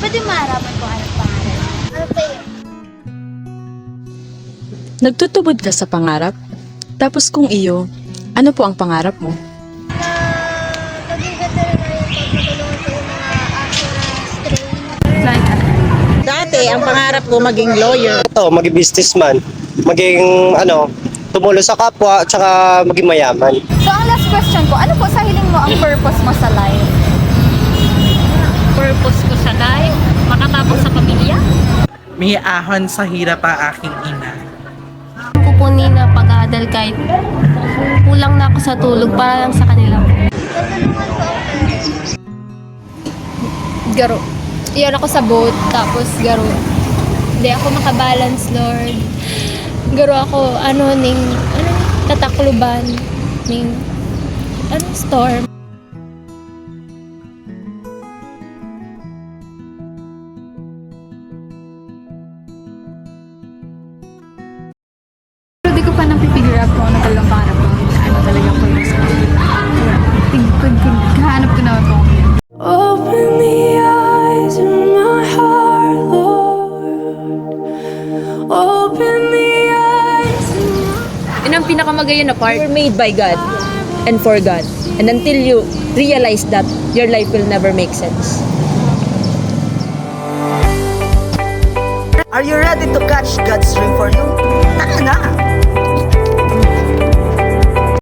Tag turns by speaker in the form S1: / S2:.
S1: Pwede maharapan ko anong pangalan. Ano pa yun?
S2: Nagtutubod ka sa pangarap? Tapos kung iyo, ano po ang pangarap mo?
S1: Na maging veterinarian pag matulungan ko yung mga aso na stray.
S3: Dati, ang pangarap ko maging lawyer.
S4: Ito, maging businessman, maging tumulong sa kapwa, at saka maging mayaman.
S5: So, ang last question ko, ano po sa hiling mo ang purpose mo sa life?
S6: Purpose ko sa life, makatapos sa pamilya.
S7: May ahon sa hirap ang aking ina.
S6: Kukunin na pag-aadal kahit kulang na ako sa tulog para lang sa kanila.
S5: Garo. Iyon ako sa boat, tapos garo. Hindi ako makabalance, Lord. Garo ako, tatakluban, storm.
S8: Pero di ko pa napipigure out kung ano talagang pangarap ko. Ano talagang purpose ko. Kahanap ko naman kung ano.
S9: Open the eyes of my heart, Lord. Open the eyes of my...
S10: And ang pinakamagayon na part, you're made by God and for God. And until you realize that, your life will never make sense.
S3: Are you ready to catch God's dream for you? Tara na!